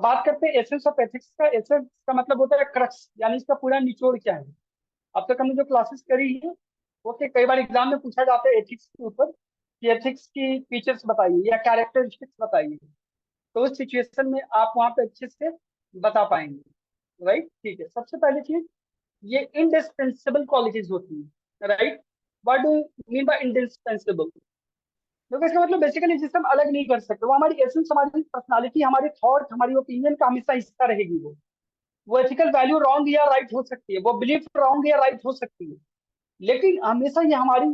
बात करते हैं एसेंस ऑफ एथिक्स का। एसेंस का मतलब होता है क्रक्स, यानी इसका पूरा निचोड़ क्या है। अब तक हमने जो क्लासेस करी है वो कि कई बार एग्जाम में पूछा जाता है एथिक्स के ऊपर कि एथिक्स की फीचर्स बताइए या कैरेक्टरिस्टिक्स बताइए, तो उस सिचुएशन में आप वहां पे अच्छे से बता पाएंगे। राइट, ठीक है। सबसे पहली चीज, ये इंडिस्पेंसिबल क्वालिटीज होती है। Right, what do mean by indispensable? क्योंकि इसका मतलब बेसिकली जिससे हम अलग नहीं कर सकते, वो हमारी एसेंस, हमारी पर्सनालिटी, हमारे थॉट, हमारी ओपिनियन का हमेशा हिस्सा रहेगी। वो एथिकल वैल्यू रॉन्ग या राइट हो सकती है, वो बिलीफ रॉन्ग या राइट हो सकती है, लेकिन हमेशा ये हमारी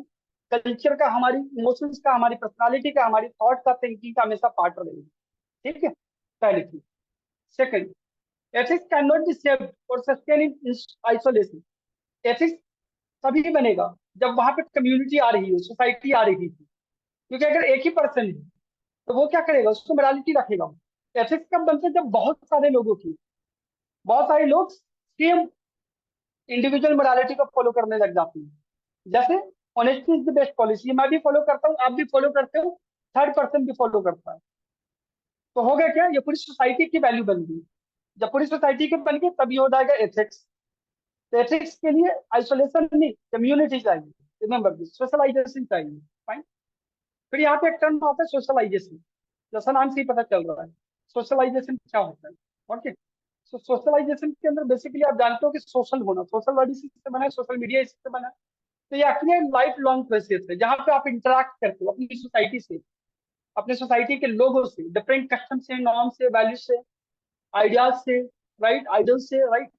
कल्चर का, हमारी इमोशंस का, हमारी पर्सनालिटी का, हमारी थॉट का, थिंकिंग का हमेशा पार्ट रहेगी। ठीक है, पहली चीज। Second, ethics can not be saved और सस्टेन इन आइसोलेशन। एथिक्स तभी बनेगा जब वहां पे कम्युनिटी आ रही है, सोसाइटी आ रही है। क्योंकि अगर एक ही पर्सन है तो वो क्या करेगा, उसको मोरालिटी रखेगा। एथिक्स कब बनते हैं, जब बहुत सारे लोग सेम इंडिविजुअल मोरालिटी को फॉलो करने लग जाते हैं। जैसे honesty is the best policy, मैं भी फॉलो करता हूँ, आप भी फॉलो करते हो, थर्ड पर्सन भी फॉलो करता है, तो हो गया क्या, ये पूरी सोसाइटी की वैल्यू बन गई। जब पूरी सोसाइटी की बन गई तब ये हो जाएगा एथिक्स। तो एथिक्स के लिए आइसोलेशन नहीं, कम्युनिटी चाहिए। रिमेंबर दिस, सोशलाइजेशन चाहिए। फाइन। फिर यहाँ पे एक टर्म आता है सोशलाइजेशन, जैसा नाम से ही पता चल रहा है सोशलाइजेशन क्या होता है। ओके, तो सोशलाइजेशन के अंदर बेसिकली आप जानते हो कि सोशल होना, सोशल वर्ड इसी से बना है, सोशल मीडिया इसी से बना है। तो ये एक्चुअली लाइफ लॉन्ग प्रोसेस है जहाँ पे आप इंटरेक्ट करते हो अपनी सोसाइटी से, अपने सोसाइटी के लोगों से, डिफरेंट कस्टम से, नॉर्म से, वैल्यू से, आइडियाज से, राइट, आइडल से, right,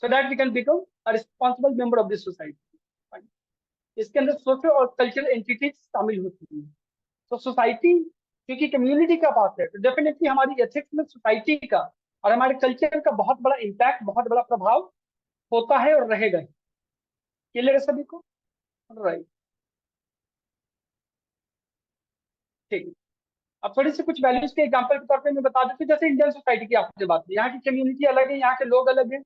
so that we can become a responsible member of this society. इसके अंदर सोशल और कल्चरल एंटिटीज शामिल होती है। तो सोसाइटी क्योंकि कम्युनिटी का बात है, तो डेफिनेटली हमारी एथिक्स में सोसाइटी का और हमारे कल्चर का बहुत बड़ा इम्पैक्ट, बहुत बड़ा प्रभाव होता है और रहेगा। क्लियर है सभी को? राइट, ठीक है। अब थोड़ी सी कुछ वैल्यूज के एग्जांपल के तौर पे मैं बता देती हूँ। जैसे इंडियन सोसाइटी की आपने बात की, यहाँ की कम्युनिटी अलग है, यहाँ के लोग अलग हैं,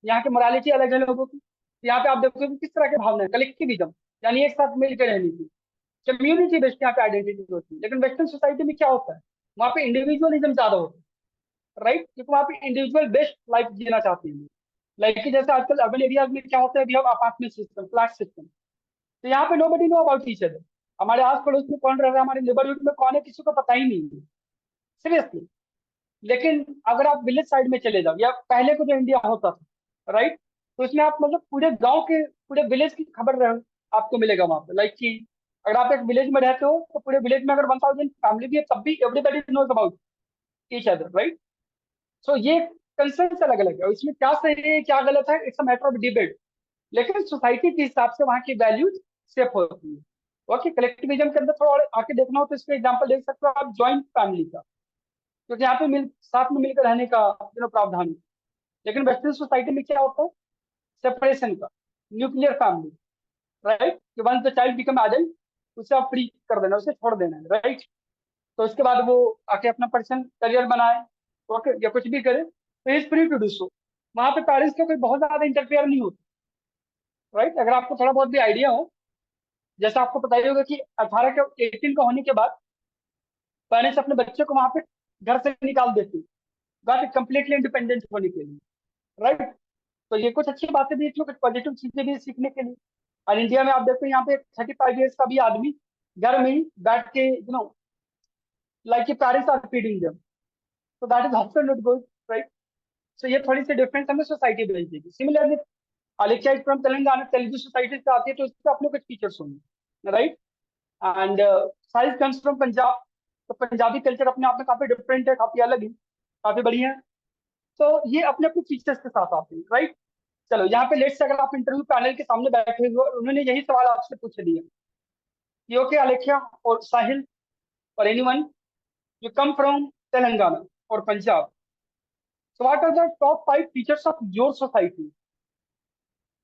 यहाँ की मोरालिटी अलग है लोगों की। यहाँ पे आप देखोगे कि किस तरह के भावना है, कलेक्टिविज्म, यानी एक साथ मिलकर रहने की, कम्युनिटी बेस्ड यहाँ पे आइडेंटिटी होती है। लेकिन वेस्टर्न सोसाइटी में क्या होता है, वहाँ पे इंडिविजुअलिज्म ज्यादा होता है। राइट, क्योंकि वहाँ पे इंडिविजुअल बेस्ट लाइफ जीना चाहते हैं। लाइक कि जैसे आजकल अर्बन एरियाज में क्या होता है, अपार्टमेंट सिस्टम, फ्लैट सिस्टम, तो यहाँ पे nobody know about each other. हमारे आस पड़ोस में कौन रह रहा है, हमारे नेबरहुड में कौन है, किसी को पता ही नहीं है, सीरियसली। लेकिन अगर आप विलेज साइड में चले जाओ, या पहले को जो इंडिया होता था, राइट, तो इसमें आप मतलब पूरे गांव के, पूरे विलेज की खबर आपको मिलेगा वहां पे। लाइक कि अगर आप एक विलेज में रहते हो तो पूरे विलेज में अगर 1000 फैमिली भी है तब भी everybody knows about each other. Right, so ये कंसर्न अलग अलग है और इसमें क्या सही है क्या गलत है, it's a matter of debate. लेकिन सोसाइटी के हिसाब से वहाँ की वैल्यूज सेफ होती है। ओके, कलेक्टिविज्म के अंदर थोड़ा और आके देखना हो तो इसका एग्जांपल देख सकते हो आप ज्वाइंट फैमिली का, क्योंकि यहाँ पे साथ में मिलकर रहने का प्रावधान है। लेकिन वेस्टर्न सोसाइटी में क्या होता है, सेपरेशन का, न्यूक्लियर फैमिली, राइट, कि once the child become adult उसे आप फ्री कर देना, उसे छोड़ देना है। राइट, तो उसके बाद वो आके अपना पर्सन करियर बनाए, ओके, या कुछ भी करे, तो is free to do so. वहां पे पेरेंट्स का कोई बहुत ज्यादा इंटरफेयर नहीं होता। राइट, अगर आपको थोड़ा बहुत भी आइडिया हो, जैसे आपको पता ही होगा कि 18 के 18 का होने के बाद पेरेंट्स अपने बच्चे को वहां पे घर से निकाल देते हैं कंप्लीटली इंडिपेंडेंट होने के लिए। राइट, तो ये कुछ अच्छी बातें भी थी, कुछ पॉजिटिव चीजें भी सीखने के लिए। और इंडिया में आप देखो, यहाँ पे 35 ईयर्स का भी आदमी घर में ही बैठ के like parents are feeding them, so that is also not good, right? So ये थोड़ी सी डिफरेंस हमें सोसाइटी भेज देगी। Similarly Alexa is from Telangana, Telugu society से आती है, तो उसके अपने कुछ फीचर्स होंगे। Right, and size comes from Punjab, तो पंजाबी कल्चर अपने आप में काफी डिफरेंट है, काफी अलग है, काफी बढ़िया है। तो ये अपने अपने फीचर्स के साथ आते हैं। राइट, चलो यहाँ पे लेट्स से अगर आप इंटरव्यू पैनल के सामने बैठे हुए और उन्होंने यही सवाल आपसे पूछ दिया कि ओके अलेक्सा और साहिल और anyone, you come from Telangana और Punjab, so what are the top 5 features of your society,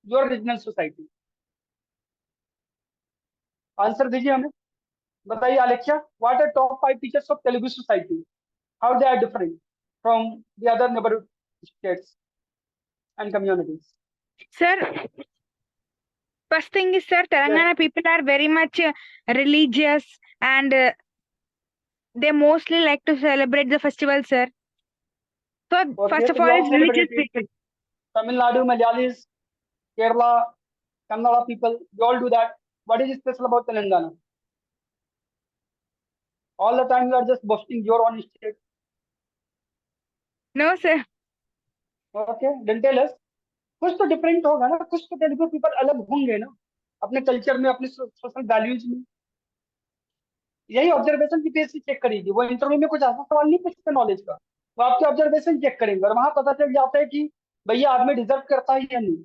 your regional society? Answer दीजिए हमें, बताइए Alexa, what are top 5 features of Telugu society, how they are different from the other neighbourhood states and communities? Sir, first thing is, sir, yes, Telangana people are very much religious, and they mostly like to celebrate the festival, sir. So Okay, first so of you all, all it's religious celebrate it. people. Tamil Nadu, Malayalis, Kerala, Kannada people, you all do that. What is special about Telangana? All the time you are just boasting your own state. No, sir. Okay, then tell us. कुछ तो different होगा ना, कुछ तो Telugu people अलग होंगे ना अपने कल्चर में, अपने सोशल वैल्यूज में। यही ऑब्जर्वेशन की बेस से चेक करेगी वो। इंटरव्यू में कुछ ऐसा सवाल नहीं पूछते नॉलेज का, वो आपके ऑब्जर्वेशन चेक करेंगे और वहां पता चल जाता है कि भैया आदमी डिजर्व करता है या नहीं।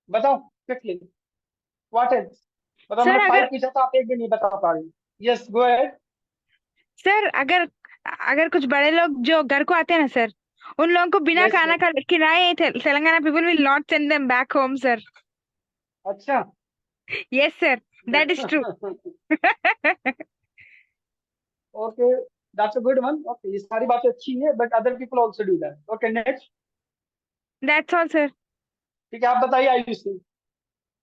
बताओ क्विकली, व्हाट इज, मतलब सर मैंने फाइव अगर पूछा था, आप एक भी नहीं बता पा रहे। Yes go ahead. सर अगर अगर कुछ बड़े लोग जो घर को आते हैं ना सर, उन लोगों को बिना यस खाना सर। खा खिलाए Telangana people will not send them back home sir. अच्छा। Yes sir, that is true. Okay, that's a good one. Okay, ये सारी बातें अच्छी है, but other people also do that. Okay next. That's all sir. ठीक है, आप बताइए आयुषी,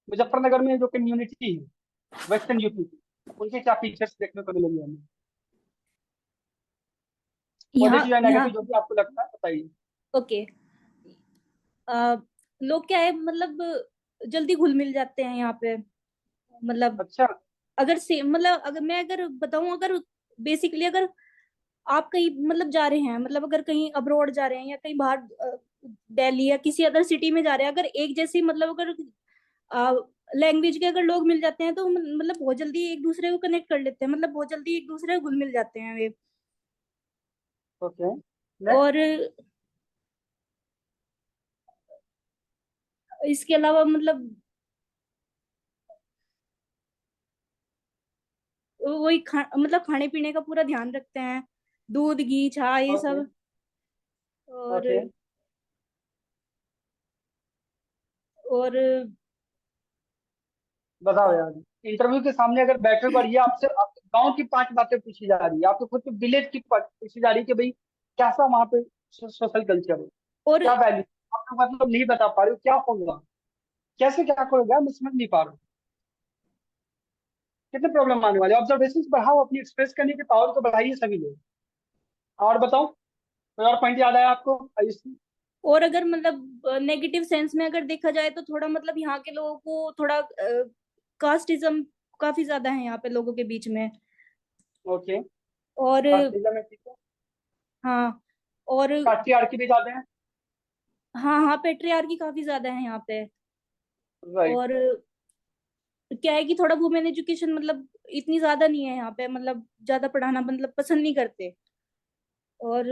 मुजफ्फरनगर में जो कम्युनिटी है वेस्टर्न यूपी की, उनके क्या फीचर्स देखने को मिलेंगे हमें? यहाँ पॉजिटिव या यहाँ नेगेटिव जो भी आपको लगता है बताइए। ओके। लोग क्या है, मतलब जल्दी घुल मिल जाते हैं यहाँ पे। मतलब अच्छा। अगर से मतलब अगर मैं अगर बताऊं, अगर बेसिकली अगर आप कहीं मतलब जा रहे हैं, मतलब अगर कहीं अब्रॉड जा रहे हैं या कहीं बाहर दिल्ली या किसी अदर सिटी में जा रहे हैं, अगर एक जैसी मतलब अगर लैंग्वेज के अगर लोग मिल जाते हैं तो मतलब बहुत जल्दी एक दूसरे को कनेक्ट कर लेते हैं, मतलब बहुत जल्दी एक दूसरे को घुल मिल जाते हैं वे। Okay next. और इसके अलावा मतलब वही मतलब खाने पीने का पूरा ध्यान रखते हैं, दूध घी चाय ये ओके। सब। और ओके, और बताओ यार, इंटरव्यू के सामने अगर बैठे हो और ये आपसे गांव की पांच बातें पूछी जा रही है, आपको खुद विलेज की पूछी जा रही है कि भाई कैसा वहाँ पे सोशल कल्चर है, और क्या वैल्यू, आप लोग मतलब नहीं बता पा रहे हो क्या होगा, कैसे क्या करोगे, मैं समझ नहीं पा रहा हूँ। कितने प्रॉब्लम आने वाले। ऑब्जर्वेशन बढ़ाओ, अपनी एक्सप्रेस करने की पावर को बढ़ाइए सभी लोग। और बताओ, कोई और पॉइंट याद आया आपको आयुषी? और अगर मतलब नेगेटिव सेंस में अगर देखा जाए तो थोड़ा मतलब यहाँ के लोगों को थोड़ा कास्टिज्म काफी ज्यादा है यहाँ पे लोगों के बीच में। ओके, और कास्टिज्म में ठीक है। हाँ। और पैट्रियार्की भी ज्यादा है। हाँ हाँ, पेट्रियार्की काफी ज्यादा है यहाँ पे। राइट। और क्या है कि थोड़ा वुमेन एजुकेशन मतलब इतनी ज्यादा नहीं है यहाँ पे, मतलब ज्यादा पढ़ाना मतलब पसंद नहीं करते। और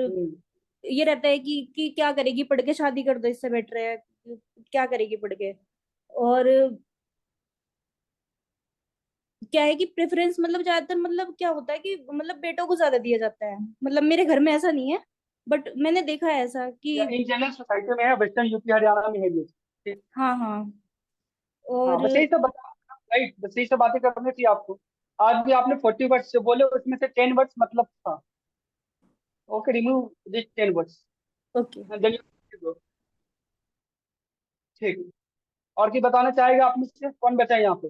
ये रहता है कि क्या करेगी पढ़ के, शादी कर दो इससे बेटर है, क्या करेगी पढ़ के। और क्या है कि प्रेफरेंस मतलब ज्यादातर मतलब क्या होता है कि मतलब बेटों को ज्यादा दिया जाता है, मतलब मेरे घर में ऐसा नहीं है बट मैंने देखा है ऐसा या कि इन जनरल सोसाइटी में है, वेस्टर्न यूपी हरियाणा में है ये ठीक। हाँ हाँ। हाँ, और बस यही सब बता। राइट, बस यही सब बातें करनी थी आपको। आज भी आपने 40 वर्ड्स से बोले, उसमें से 10 वर्ड्स मतलब था। Okay, remove this 10 words. Okay. ठीक है। और की बताना चाहेगा आप में से कौन बचा है यहाँ पे?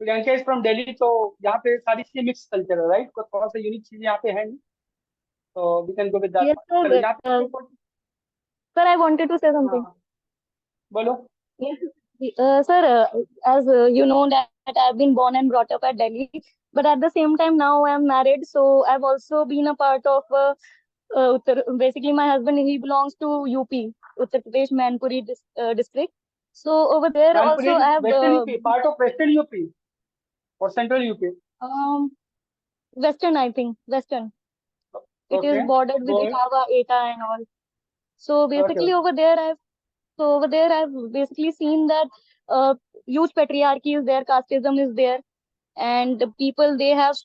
प्रियंका इज फ्रॉम दिल्ली, तो यहाँ पे सारी चीजें मिक्स कल्चर है, राइट, कोई थोड़ा सा यूनिक चीज यहाँ पे है नहीं, तो we can go with that. Yes, चलो sir. यहाँ पे Sir, I wanted to say something. हाँ बोलो। Yes, sir. As you know that I've been born and brought up at Delhi, but at the same time now I'm married, so I've also been a part of. Basically, my husband he belongs to UP, Uttar Pradesh, Manpuri district. So over there Mainpuri also I have western UP, part of western UP और central UP? um, Western, I think Western. It is okay bordered with go. Etawah, Eta, and all. So okay basically over there I've basically seen that huge patriarchy is there, casteism is there, and the people they have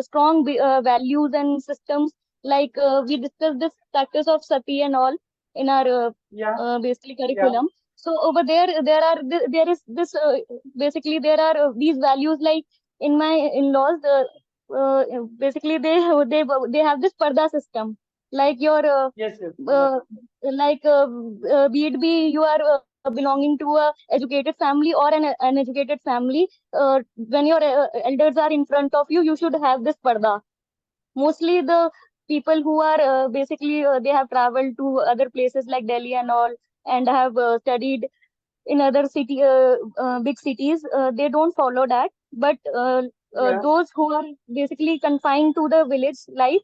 strong values and systems. Like we discussed this practice of sati and all in our या basically या curriculum. So over there is this basically there are these values like in my in-laws. Basically they have this parda system, like your yes yes uh, like be it be you are belonging to a educated family or an uneducated family, when your elders are in front of you, you should have this parda. Mostly the people who are basically they have traveled to other places like Delhi and all, and have studied in other big cities, they don't follow that. But Yeah. those who are basically confined to the village life,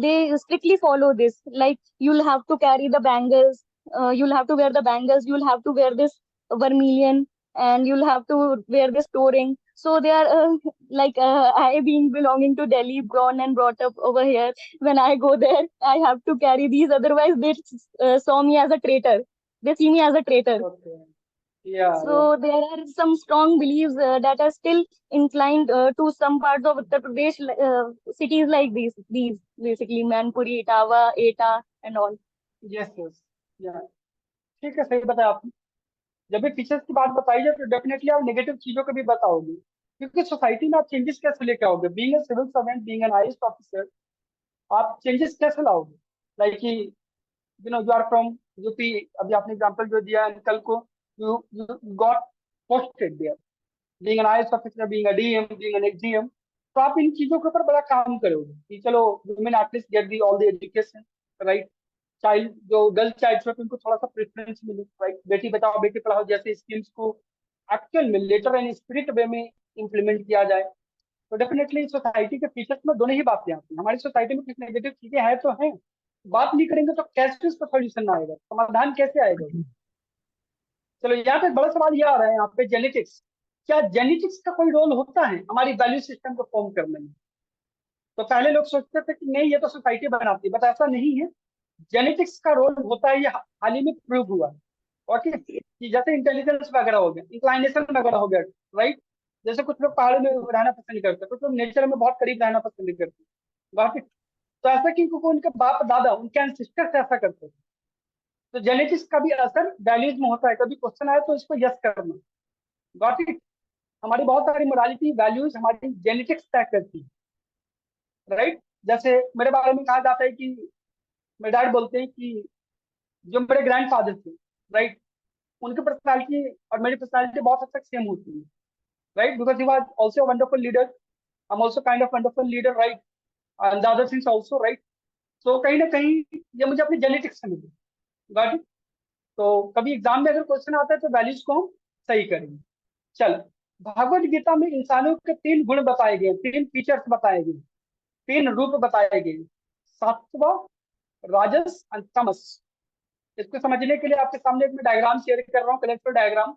they strictly follow this. Like, you'll have to carry the bangles, you'll have to wear the bangles, you'll have to wear this vermilion, and you'll have to wear this touring. So they are like, I being belonging to Delhi, born and brought up over here. When I go there, I have to carry these. Otherwise, they saw me as a traitor. They see me as a traitor. Okay. Yeah. Yeah. So there are some strong beliefs that are still inclined to some parts of Uttar Pradesh, cities like these basically Manpuri, Etawah, Eta, and all. Yes yes या ठीक है, सही बताया आपने। जब भी features की बात बताई जाए तो डेफिनेटली आप नेगेटिव चीजों को भी बताओगे, क्योंकि सोसाइटी में आप चेंजेस कैसे लेके आओगे? Being a civil servant, being an IAS officer, आप चेंजेस कैसे लाओगे? लाइक कि यू आर फ्रॉम यूपी, अभी आपने एग्जांपल जो दिया अंकल को, you you got posted there, being an IAS officer, being a DM, being an SDM, तो आप इन चीजों के ऊपर बड़ा काम करोगे कि चलो women at least get the all the education, right? Child जो गर्ल चाइल्ड है उनको थोड़ा सा प्रेफरेंस मिले, राइट? बेटी बचाओ बेटी पढ़ाओ जैसे स्कीम्स को एक्चुअल में लेटर एंड स्पिरिट वे में इम्प्लीमेंट किया जाए। तो डेफिनेटली सोसाइटी के फीचर्स में दोनों ही बातें आती हैं। हमारी सोसाइटी में कुछ नेगेटिव चीजें हैं तो हैं, बात नहीं करेंगे तो कैसे इसका सोल्यूशन आएगा, समाधान कैसे आएगा? चलो यहाँ पे बड़ा सवाल ये आ रहा है यहाँ पे, जेनेटिक्स। क्या जेनेटिक्स का कोई रोल होता है हमारी वैल्यू सिस्टम को फॉर्म करने में? तो पहले लोग सोचते थे कि नहीं ये तो सोसाइटी बनाती है, बट ऐसा नहीं है। जेनेटिक्स का रोल होता है, ये हाल ही में प्रूव हुआ है। ओके, कि जैसे इंटेलिजेंस वगैरह हो गया, इंक्लाइनेशन वगैरह हो गया, राइट? जैसे कुछ लोग पहाड़ों में रहना पसंद करते हैं, कुछ लोग नेचर में बहुत करीब रहना पसंद करते हैं, बाकी तो ऐसा कि क्योंकि उनके बाप दादा, उनके एंसेस्टर्स ऐसा करते थे। तो जेनेटिक्स का भी असर वैल्यूज में होता है। कभी क्वेश्चन आए तो इसको यस करना, गॉट इट? हमारी बहुत सारी मोरालिटी वैल्यूज हमारी जेनेटिक्स तय करती है, राइट? जैसे मेरे बारे में कहा जाता है कि मेरे डैड बोलते हैं कि जो मेरे ग्रैंडफादर थे, राइट, उनकी पर्सनालिटी और मेरी पर्सनालिटी बहुत हद तक सेम होती है, right? Because he was also wonderful leader, I am also kind of wonderful leader, right? And the other things also, right? तो कहीं ना कहीं ये मुझे अपनी जेनेटिक्स से मिली, गॉट इट? तो कभी एग्जाम में अगर क्वेश्चन आता है तो वैल्यूज को हम सही करेंगे। चल, भगवत गीता में इंसानों के 3 गुण बताए गए, 3 फीचर्स बताए गए, 3 रूप बताए गए, सत्व, राजस एंड तमस। इसको समझने के लिए आपके सामने एक मैं डायग्राम शेयर कर रहा हूँ, कलेक्टर डायग्राम,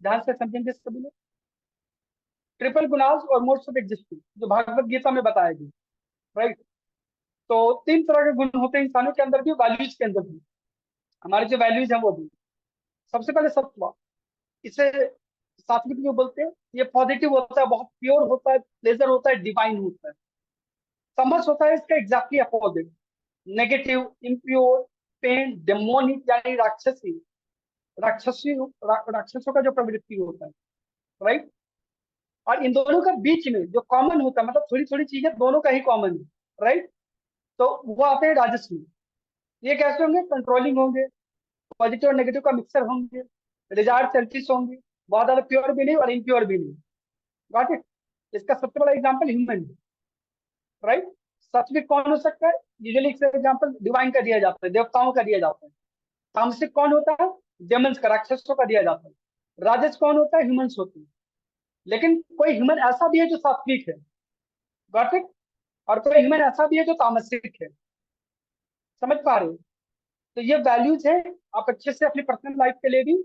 ध्यान से समझेंगे सभी लोग। ट्रिपल गुणास और मोड्स ऑफ एग्जिस्टिंग जो भगवत गीता में बताए गए, राइट? तो 3 तरह के गुण होते हैं इंसानों के अंदर भी, वैल्यूज के अंदर भी, हमारे जो वैल्यूज हैं वो भी। सबसे पहले सत्व, इसे सात्विक जो बोलते हैं, ये पॉजिटिव होता है, बहुत प्योर होता है, प्लेजर होता है, डिवाइन होता है। तमस होता है इसका exactly opposite, negative, impure, pain, demonic यानी राक्षसी, राक्षसों का जो प्रवृत्ति होता है, राइट? और इन दोनों का बीच में जो कॉमन होता है, मतलब थोड़ी थोड़ी चीजें दोनों का ही कॉमन है, राइट? तो वो आते हैं राजस में। ये कैसे होंगे? कंट्रोलिंग होंगे, पॉजिटिव और नेगेटिव का मिक्सर होंगे, डिजायर सेल्फिश होंगे, बहुत ज्यादा प्योर भी नहीं और इम्प्योर भी नहीं, गॉट इट? इसका सबसे बड़ा एग्जाम्पल ह्यूमन, राइट? सात्विक कौन हो सकता है? यूजुअली इसका एग्जाम्पल डिवाइन का दिया जाता है, देवताओं का दिया जाता है। तामसिक कौन होता है? डेमन्स का, राक्षसों का दिया जाता है। राजस कौन होता है? ह्यूमंस होते हैं। लेकिन कोई ह्यूमन ऐसा भी है जो सात्विक है, गॉट इट? और कोई ह्यूमन ऐसा भी है जो तामसिक है। समझ पा रहे हो? तो ये वैल्यूज है, आप अच्छे से अपनी पर्सनल लाइफ के लिए भी,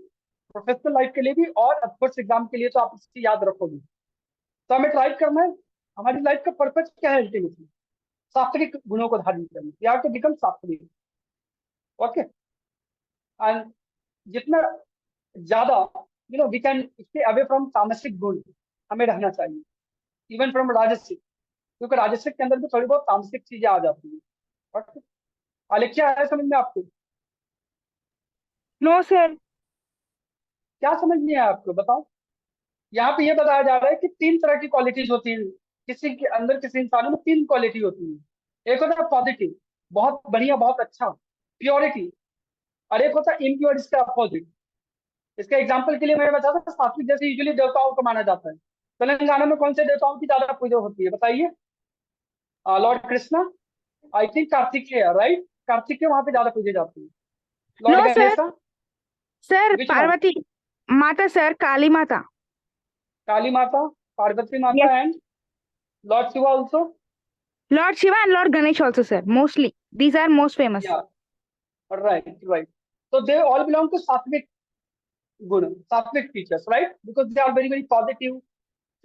प्रोफेशनल लाइफ के लिए भी, और ऑफकोर्स एग्जाम के लिए तो आप इसकी याद रखोगे। तो हमें ट्राई करना है, हमारी लाइफ का पर्पज क्या है? अल्टीमेटली सात्विक गुणों को धारण करना, वी हैव टू बिकम सात्विक, ओके? एंड जितना ज्यादा we can stay away from तामसिक गुण, हमें रहना चाहिए, इवन फ्रॉम राजसिक, क्योंकि राजसिक के अंदर भी थोड़ी बहुत तामसिक चीजें आ जाती है, ओके? आलेख्या है समझ में आपको? No sir. क्या समझ नहीं है आपको, बताओ? यहाँ पे ये बताया जा रहा है कि 3 तरह की क्वालिटीज होती है किसी के अंदर, किसी इंसानों में 3 क्वालिटी होती है। एक होता है पॉजिटिव, बहुत बढ़िया, बहुत अच्छा, प्योरिटी, और एक होता है इम्प्योर, इसका अपोजिट। इसके एग्जाम्पल के लिए मैं बता था, सात्विक जैसे यूजुअली देवताओं को माना जाता है। तेलंगाना में कौन से देवताओं की ज्यादा पूजा होती है बताइए? Lord Krishna, I think Kartikeya, right? Kartikeya वहां पे ज्यादा पूजे जाते हैं। Lord no sir, Ganesha, sir which one? Parvati माता सर, काली माता। काली माता, पार्वती Yes, माता, and lord Shiva also. Lord Shiva and Lord Ganesh also, sir. Mostly, these are most famous. या राइट, राइट। तो दे ऑल बिलोंग टू सात्विक guna, sattvic features, right? Because they are very, very positive,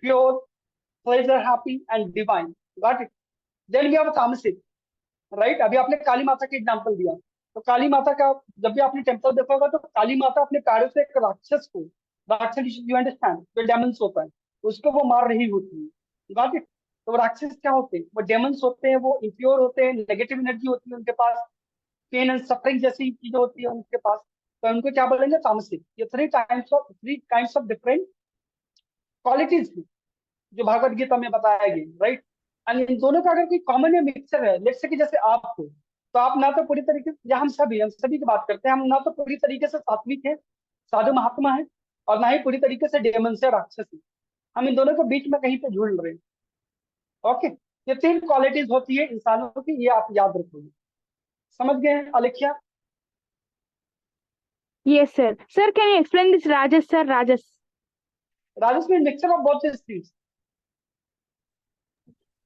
pure, pleasure, happy, and divine. Got it? Then we have tamasic, right? अभी आपने काली माता का example दिया, तो काली माता का जब भी आपने टेम्पल देखा होगा तो काली माता अपने पैरों से एक राक्षस को, राक्षस यू अंडरस्टैंड, जो डेमन्स होता है, उसको वो मार रही होती है। Got it? तो वो राक्षस क्या होते हैं? वो डेमन्स होते हैं, वो इम्प्योर होते हैं, नेगेटिव एनर्जी होती है उनके पास, पेन एंड सफरिंग जैसी चीजें होती है उनके पास, तो उनको क्या बोलेंगे? तामसिक। ये three kinds of different qualities थी जो भागवत गीता में बताया गया, राइट? एंड इन दोनों का अगर कोई कॉमन में मिक्सचर है, लेट्स से कि जैसे आप हो, तो आप ना तो पूरी तरीके से, या हम सभी की बात करते हैं, हम ना तो पूरी तरीके से सात्विक है, साधु महात्मा है, और ना ही पूरी तरीके से डेमन से राक्षस है। हम इन दोनों के बीच में कहीं पे झूल रहे हैं। ओके, ये तीन क्वालिटीज होती है इंसानों की, ये आप याद रखोगे। समझ गए अलेखिया? Yes, sir. Sir, can you explain this Rajas, sir? Rajas. राजस में mixture of both this things,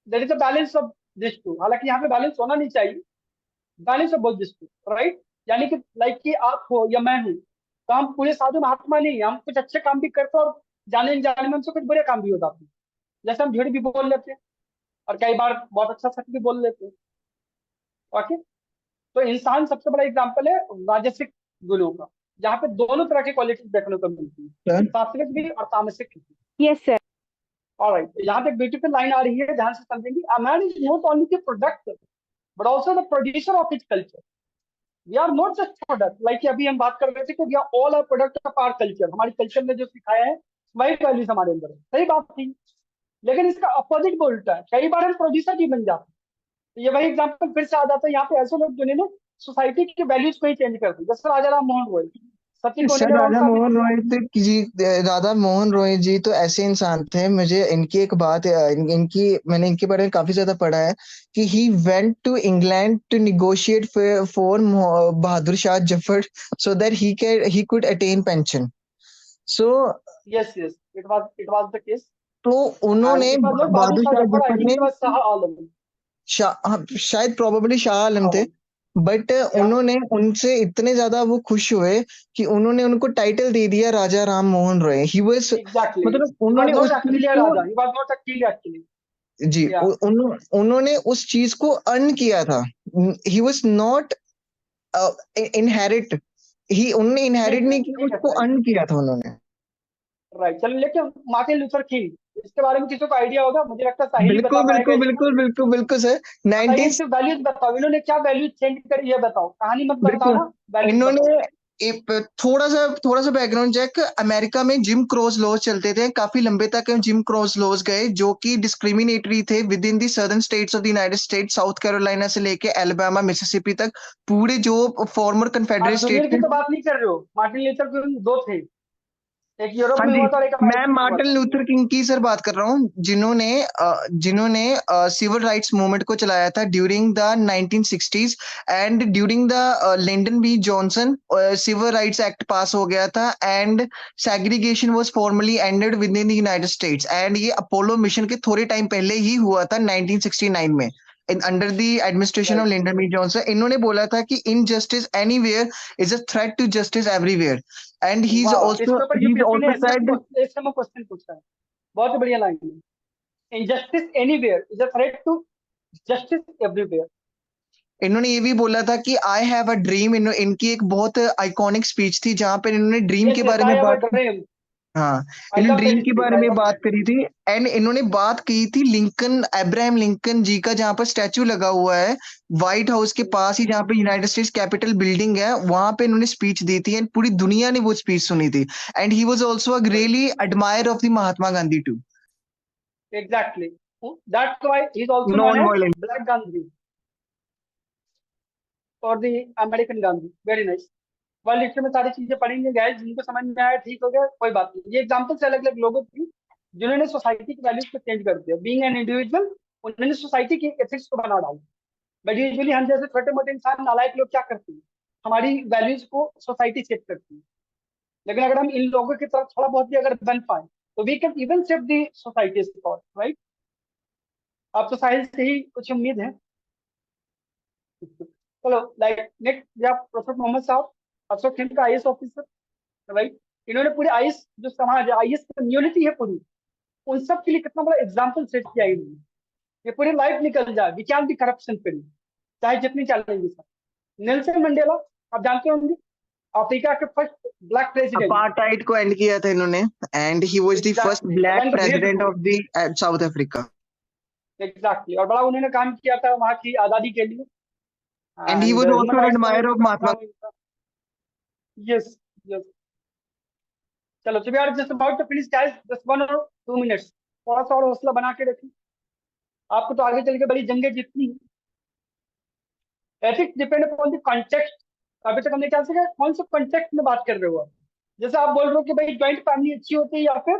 there is a balance of this two. हालांकि यहाँ पे बैलेंस होना नहीं चाहिए, balance of both this two, right? यानी कि लाइक कि आप हो या मैं हूँ, तो हम पूरे साधु महात्मा नहीं हैं, हम कुछ अच्छे काम भी करते हैं और जाने जाने में हमसे कुछ बुरे काम भी हो जाते हैं। जैसे हम झूठ भी बोल लेते हैं और कई बार बहुत अच्छा सच भी बोल लेते हैं। ओके, तो इंसान सबसे बड़ा एग्जाम्पल है राजसिक गुणों का, जहाँ पे दोनों तरह की क्वालिटी देखने को मिलती है, सर सात्विक भी और तामसिक भी। Yes, sir. ऑलराइट, यहाँ पे एक ब्यूटीफुल लाइन आ रही है, ध्यान से समझेंगे। A man is not only the product but also the producer of his culture. We are not just product, like अभी हम बात कर रहे थे कि we are all our product of our culture. हमारी कल्चर ने जो सिखाया है वही वैल्यूज हमारे अंदर है, सही बात थी। लेकिन इसका अपोजिट भी उल्टा है, कई बार हम प्रोड्यूसर भी बन जाते हैं। तो ये वही एग्जाम्पल फिर से आ जाता है, यहाँ पे ऐसे लोग जिन्होंने सोसाइटी के वैल्यूज को ही चेंज कर दी, जैसे राजा राम मोहन रॉय। सचिन होने सर के बाद राधा साबित मोहन किया। रॉय तो जी, राधा मोहन रॉय जी तो ऐसे इंसान थे। मुझे इनकी एक बात इनकी मैंने इनके बारे में काफी ज्यादा पढ़ा है कि he went to England to negotiate for Bahadur Shah Zafar so that he could attain pension. So yes yes, it was the case. तो एंड उन्होंने it was not Bahadur Bahadur Shah Shah Zafar, I Zafar think ने इट वाज शाह आलम। शायद प्रोबेबली शाह आलम थे, आलम, बट या उन्होंने उनसे इतने ज्यादा वो खुश हुए कि उन्होंने उनको टाइटल दे दिया Raja Ram Mohan Roy. He was exactly, मतलब ही वाज उन्होंने नॉट उस चीज एक्चुअली अ को राजा, he was not a king actually. जी या उन्होंने उस चीज को अर्न किया था। He was not inherit, he उन्होंने इनहेरिट नहीं किया, ठीक है उसको सही, अर्न किया था उन्होंने। राइट। चलो, लेकिन मार्टिन लूथर किंग, इसके बारे में किसी को आइडिया होगा? मुझे लगता है साहिल ही बिल्कुल बता पाएगा बिल्कुल इसको। बिल्कुल बिल्कुल बिल्कुल सर। बताइए, 19 इनसे वैल्यूज बताओ, इन्होंने क्या वैल्यूज चेंज करी, ये बताओ। कहानी मत बिल्कुल बताना, वैल्यूज बताओ। इन्होंने एक थोड़ा सा बैकग्राउंड चेक। अमेरिका में जिम क्रॉस लॉज चलते थे, काफी लंबे तक जिम क्रॉस लॉज गए जो कि डिस्क्रिमिनेटरी थे with in the southern states of the United states. South Carolina से लेके अलाबामा मिसिसिपी तक पूरे जो फॉर्मर कन्फेडरेट आप स्टेट जूनियर की थे। तो बात नहीं कर रहे हो? मार्टिन लूथर किंग दो थे, एक यूरोप हाँ में जी, हुआ था और एक मैं अमेरिका में हुआ मार्टिन था। लूथर किंग की सर बात कर रहा हूँ, जिन्होंने सिविल राइट्स मूवमेंट को चलाया था during the 1960s। And during the Lyndon B Johnson civil rights act pass हो गया था and segregation was formally ended within the United States. And ये अपोलो मिशन के थोड़े टाइम पहले ही हुआ था 1969 में under the administration of right, Lyndon B Johnson. इन्होंने बोला था कि injustice anywhere is a threat to justice everywhere. And वाह, इसके ऊपर he's यूपीएससी ने also said इस समय क्वेश्चन पूछा है, बहुत ही बढ़िया लाइन है। Injustice anywhere is a threat to justice everywhere. इन्होंने ये भी बोला था कि आई हैव अ ड्रीम। इनकी एक बहुत आइकॉनिक स्पीच थी जहां पर इन्होंने ड्रीम यस के यस, बारे आई में हैव अ बात की। ड्रीम। हाँ, आई इन्होंने लव ड्रीम दैट के स्पीच, बारे आई में लव बात दैट करी स्पीच। थी। एंड इन्होंने बात की थी लिंकन, अब्राहम लिंकन जी का, जहां पर स्टैचू लगा हुआ है व्हाइट हाउस के पास ही, जहां पे यूनाइटेड स्टेट्स कैपिटल बिल्डिंग है, वहां पे इन्होंने स्पीच दी थी एंड पूरी दुनिया ने वो स्पीच सुनी थी। And he was also a really admirer of the Mahatma Gandhi too. Exactly, that's why he is also known non as violent. Black Gandhi और the American Gandhi. Very nice. World history में सारी चीजें पढ़ेंगे गाइस, जिनको समझ में आया ठीक हो गया, कोई बात नहीं। ये एग्जांपल से अलग अलग लोगों की जिन्होंने सोसाइटी की वैल्यूज को चेंज कर दिया। बीइंग एन इंडिविजुअल, उन्होंने सोसाइटी की एथिक्स को बना डाला। बट यूजुअली हम जैसे छोटे मोटे इंसान नालायक लोग क्या करते हैं, हमारी वैल्यूज को सोसाइटी सेट करती है। लेकिन अगर हम इन लोगों की तरफ थोड़ा बहुत भी अगर बन पाए तो we can even save the society, right. आपको साहिल से ही कुछ उम्मीद है। चलो लाइक नेक्स्ट या प्रोफेसर मोहम्मद साहब, अफसर हिंद का आईएएस ऑफिसर, राइट। इन्होंने पूरे आईएएस जो समाज है, आईएएस कम्युनिटी है पूरी, उन सब के लिए कितना बड़ा एग्जाम्पल सेट किया इन्होंने। ये पूरी लाइफ निकल जाए, we can be corruption free, चाहे जितनी चैलेंजेस है। नेल्सन मंडेला आप जानते होंगे, अफ्रीका के फर्स्ट ब्लैक प्रेसिडेंट, अपार्टाइड को एंड किया था इन्होंने, and he was the first black president of the south Africa. Exactly, और बड़ा उन्होंने काम किया था वहां की आजादी के लिए। And he was also an admirer of Mahatma. Yes yes. चलो तो we are just about to finish guys, just 1 और 2 मिनट्स, थोड़ा सा और हौसला बना के रखिए, आपको तो आगे चल के बड़ी जंगें जीतनी है। Ethics depend upon the context. अभी तक हमने क्या सीखा, कौन से कॉन्टेक्स्ट में बात कर रहे हो आप। जैसे आप बोल रहे हो कि भाई ज्वाइंट फैमिली अच्छी होती है या फिर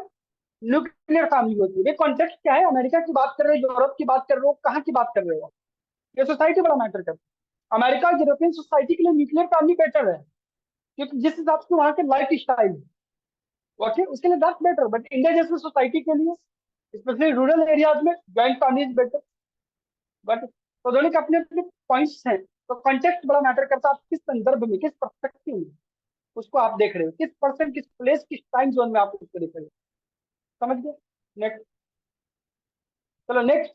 न्यूक्लियर फैमिली होती है, भाई कॉन्टेक्स्ट क्या है, अमेरिका की बात कर रहे हो, यूरोप की बात कर रहे हो, कहाँ की बात कर रहे हो, ये सोसाइटी बड़ा मैटर करता है। अमेरिका और यूरोपियन सोसाइटी के लिए न्यूक्लियर फैमिली बेटर है, क्योंकि जिस हिसाब से वहाँ के लाइफ स्टाइल है, ओके, उसके लिए दैट्स बेटर। बट इंडिया जैसे सोसाइटी के लिए, स्पेशली रूरल एरियाज में, joint family is better. But तो दोनों के अपने अपने पॉइंट्स हैं, तो कॉन्टेक्स्ट बड़ा मैटर करता है, आप किस संदर्भ में, किस पर्सपेक्टिव में उसको आप देख रहे हो, किस पर्सन, किस प्लेस, किस टाइम जोन में आप उसको देख रहे हो, समझ गए। नेक्स्ट, चलो next,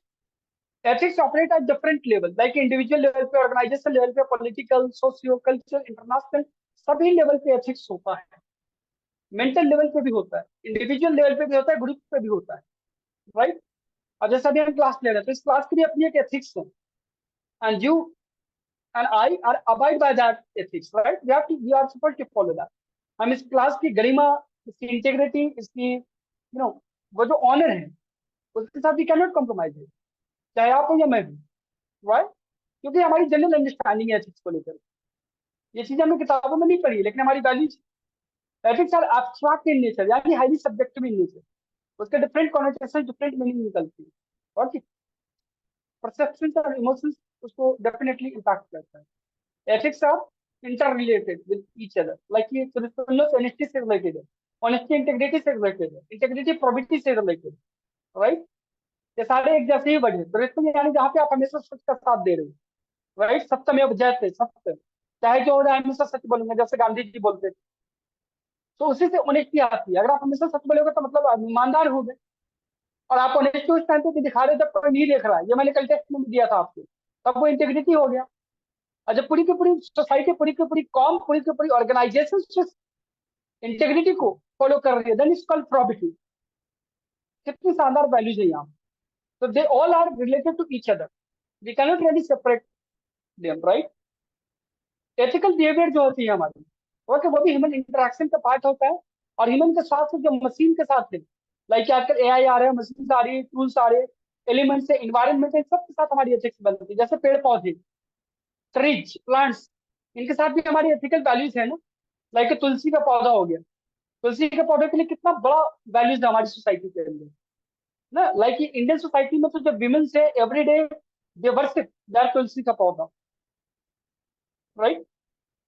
ethics operate at different level, like individual level पे, ऑर्गेनाइजेशन लेवल पे, पॉलिटिकल, सोशियो कल्चर, इंटरनेशनल, सभी लेवल पे एथिक्स होता है। मेंटल लेवल पे भी होता है, इंडिविजुअल लेवल पे भी होता है, ग्रुप पे भी होता है, राइट। अब जैसे अभी हम क्लास ले रहे हैं, तो इस क्लास की भी अपनी एक एथिक्स है, and you and I are abide by that ethics, right? We are supposed to follow that. हम इस क्लास की गरिमा, इसकी इंटेग्रिटी, इसकी वो जो ऑनर है, उसके साथ भी कैन नॉट कॉम्प्रोमाइज है, चाहे आप हो या मैं भी, राइट। क्योंकि हमारी जनरल अंडरस्टैंडिंग है एथिक्स को लेकर, ये चीजें हमने किताबों में नहीं पढ़ी, लेकिन हमारी values, ethics are abstract in nature, यानी हाईली सब्जेक्टिव इन नेचर, उसके डिफरेंट कॉन्नोटेशन, डिफरेंट मीनिंग निकलती है, और परसेप्शन और इमोशंस उसको डेफिनेटली इम्पैक्ट करता है। Ethics are interrelated with each other. Like ये truthfulness honesty से related है, honesty integrity से related है, integrity probity से related है, right? ये सारे एक जैसे ही वर्ड है। truthful यानी जहाँ पे आप हमेशा सच का साथ दे रहे हो, right? सत्यमेव जयते, सत्य, चाहे जो हो रहा है हमेशा सच बोलूंगा, जैसे गांधी जी बोलते थे। तो उसी से ऑनेस्टी आती है, अगर आप हमेशा सच बोलोगे तो मतलब आप ईमानदार हो गए, और आप ऑनेस्टी उस टाइम पे दिखा रहे जब कोई नहीं देख रहा है, ये मैंने कल टेस्ट में दिया था आपको, तब वो इंटेग्रिटी हो गया। और जब पूरी की पूरी सोसाइटी, पूरी की पूरी कॉम, पूरी की पूरी ऑर्गेनाइजेशन इंटेग्रिटी को फॉलो कर रही है, देन इट्स कॉल्ड प्रोबिटी। कितनी शानदार वैल्यूज है यहाँ, तो they all are related to each other, we can not really separate them, right. Ethical behaviour जो होती है हमारी, ओके, वो भी ह्यूमन इंटरेक्शन का पार्ट होता है, और ह्यूमन के साथ जो मशीन के साथ है, लाइक आजकल एआई आ रहे हैं, मशीन आ रही है, टूल्स आ रहे हैं, एलिमेंट्स है, इन्वायरमेंट है, सबके साथ हमारी एथिक्स बनती है। जैसे पेड़ पौधे, ट्रीज, प्लांट्स, इनके साथ भी हमारी एथिकल वैल्यूज है ना। लाइक तुलसी का पौधा हो गया, तुलसी के पौधे के लिए कितना बड़ा वैल्यूज है हमारी सोसाइटी के अंदर ना। लाइक इंडियन सोसाइटी में तो जो विमेन से every day they worship that तुलसी का पौधा, राइट।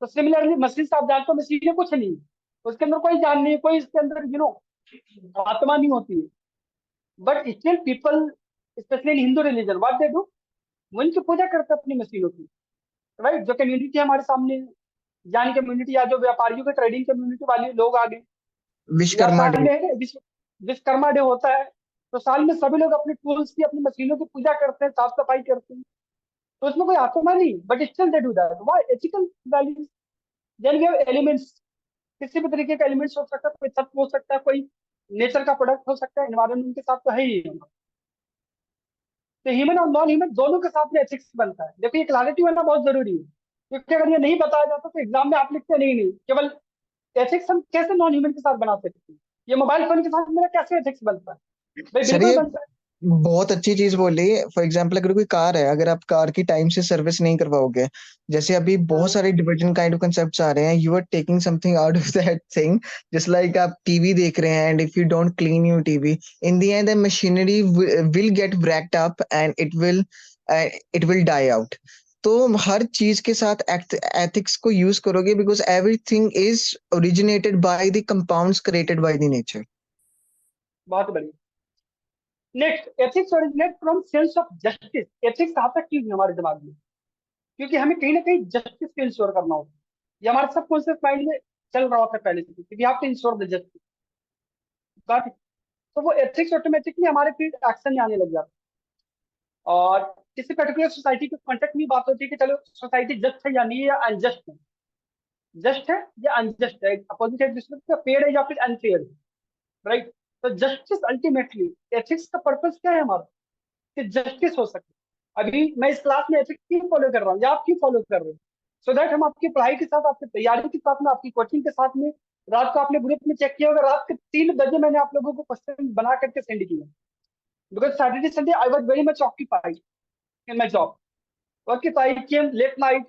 तो सिमिलरली मशीन से आप जानते हो, मशीन कुछ नहीं है, उसके अंदर कोई जान नहीं है, कोई इसके अंदर आत्मा नहीं होती है, but still people, specially in Hindu religion, what they do, वो इनकी पूजा करते हैं अपनी मशीनों की, राइट। जो कम्युनिटी हमारे सामने, ज्ञान कम्युनिटी, या जो व्यापारियों के ट्रेडिंग कम्युनिटी वाले लोग आ गए, विश्वकर्मा डे, विश्वकर्मा डे होता है, तो साल में सभी लोग अपने टूल्स की, अपनी मशीनों की पूजा करते हैं, साफ सफाई करते हैं, तो उसमें कोई आत्मा नहीं, but still they do that, why, ethical values. Then we have elements, किसी भी तरीके का एलिमेंट्स हो सकता है, कोई तत्व हो सकता है, कोई नेचर का प्रोडक्ट हो सकता है, एनवायरमेंट के साथ तो है ही। तो ह्यूमन और नॉन ह्यूमन दोनों के साथ में एथिक्स बनता है। देखो ये क्लैरिटी होना बहुत जरूरी है, क्योंकि अगर ये नहीं बताया जाता तो एग्जाम में आप लिखते नहीं केवल एथिक्स हम कैसे नॉन ह्यूमन के साथ बना सकते हैं, ये मोबाइल फोन के साथ मेरा कैसे एथिक्स बनता है, भाई सर बिल्कुल ये बनता है। बहुत अच्छी चीज बोली। फॉर एग्जाम्पल अगर कोई कार है, अगर आप कार की टाइम से सर्विस नहीं करवाओगे, जैसे अभी बहुत सारे डिफरेंट काइंड ऑफ कंसेप्ट्स आ रहे हैं, you are taking something out of that thing, just like आप टीवी देख रहे हैं, and if you don't clean your TV, in the end the machinery will get breaked up and it will die out. तो हर चीज के साथ ethics को use करोगे, because everything is originated by the compounds created by the nature. बहुत बढ़िया। Next, ethics originate from sense of justice. Ethics आता क्यों है हमारे दिमाग में? क्योंकि हमें कहीं ना कहीं जस्टिस को इंश्योर करना होता है। ये हमारे सबकॉन्शियस माइंड में चल रहा होता है पहले से, क्योंकि आप इंश्योर द जस्टिस। तो वो एथिक्स ऑटोमेटिकली हमारे फिर एक्शन में आने लग जाता है। और किसी पर्टिकुलर सोसाइटी के कॉन्टेक्ट में बात होती है कि चलो सोसाइटी जस्ट है या नहीं है या अनजस्ट है, जस्ट है या अनजस्ट है, अपोजिट एक दूसरे का फेयर है या फिर अनफेयर है, राइट। तो जस्टिस अल्टीमेटली, एथिक्स का पर्पस क्या है हमारा? कि जस्टिस हो सके। अभी मैं इस क्लास में एथिक्स क्यों फॉलो कर रहा हूँ या आप क्यों फॉलो कर रहे हो? सो दैट हम आपकी पढ़ाई के साथ, आपकी तैयारी के साथ में, आपकी कोचिंग के साथ में, रात को आपने ग्रुप में चेक किया होगा, रात के 3 बजे मैंने आप लोगों को क्वेश्चन बना करके सेंड किया, because Saturday Sunday I was very much occupied in my job. Okay, तो I came late night,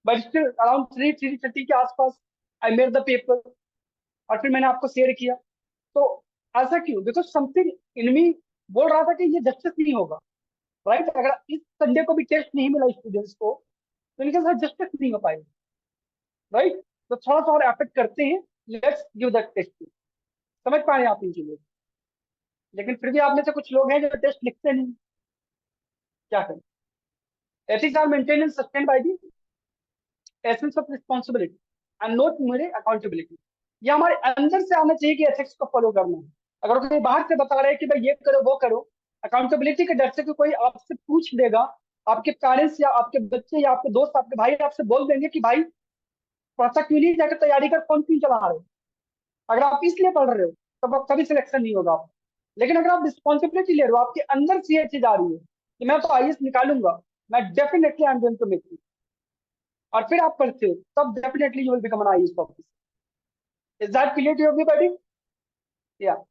but still around 3:30 के आसपास आई मेड द पेपर, और फिर मैंने आपको शेयर किया। तो ऐसा क्यों? बिकॉज समथिंग इन मी बोल रहा था कि ये जस्टिस नहीं होगा, राइट। अगर इस संडे को भी टेस्ट नहीं मिला स्टूडेंट्स को, तो इनके साथ जस्टिस नहीं हो पाएगा, राइट। तो थोड़ा सा और एफर्ट करते हैं, लेट्स गिव द टेस्ट। समझ पा रहे हैं आप इन चीजों को? लेकिन फिर भी आप में से कुछ लोग हैं जो टेस्ट लिखते नहीं, क्या करें? Ethics are maintain and sustained by the essence of responsibility and not mere accountability. ये हमारे अंदर से आना चाहिए कि एथिक्स को फॉलो करना है। अगर कोई बाहर से बता रहा है कि भाई ये करो वो करो, अकाउंटेबिलिटी के डर से कि कोई आपसे पूछ लेगा, आपके पेरेंट्स या आपके बच्चे या आपके दोस्त, आपके भाई आपसे बोल देंगे कि भाई पढ़ता क्यों नहीं, जाकर तैयारी कर, फोन क्यों चला रहे हो? अगर आप इसलिए पढ़ रहे हो तब आप कभी सिलेक्शन नहीं होगा आप। लेकिन अगर आप रिस्पॉन्सिबिलिटी ले रहे हो, आपके अंदर से ये चीज आ रही है कि मैं तो आईएएस निकालूंगा, मैं definitely I am going to make it, और फिर आप पढ़ते हो, तब definitely you will become an IAS officer. Is that clear to everybody? या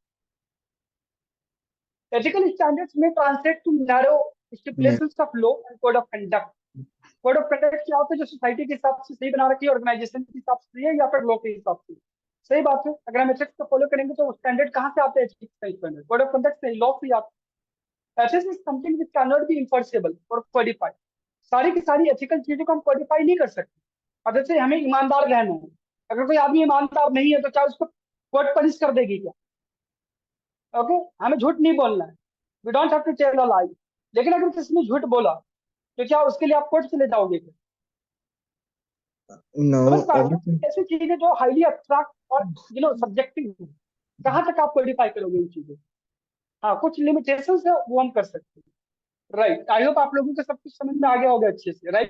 एथिकल स्टैंडर्ड्स में translate to narrow stipulations of law and code of conduct. Code of conduct क्या होता है? जो सोसाइटी के हिसाब से सही बना रखी है, ऑर्गेनाइजेशन के हिसाब से है या फिर लॉ के हिसाब से। सही बात है। अगर हम एथिक्स को फॉलो करेंगे तो स्टैंडर्ड कहाँ से आते हैं? एथिक्स का स्टैंडर्ड कोड ऑफ कंडक्ट से, लॉ से आता है। Ethics is something which can not be enforceable और कोडिफाइड। सारी की सारी एथिकल चीजों को हम कोडिफाई नहीं कर सकते। अब जैसे हमें ईमानदार रहना है, अगर कोई आदमी ईमानदार नहीं है तो क्या उसको कोर्ट पनिश कर देगी क्या? ओके, हमें झूठ नहीं बोलना है, we don't have to tell a lie. लेकिन अगर किसी ने झूठ बोला तो क्या उसके लिए आप कोर्ट चले जाओगे क्या? No, समझ पा रहे everything. हो? ऐसी चीजें जो हाईली अब्स्ट्रैक्ट और सब्जेक्टिव है, कहाँ तक आप कोडिफाई करोगे इन चीजों? हाँ, कुछ लिमिटेशंस है वो हम कर सकते हैं, राइट। आई होप आप लोगों को सब कुछ समझ में आ गया होगा अच्छे से, राइट।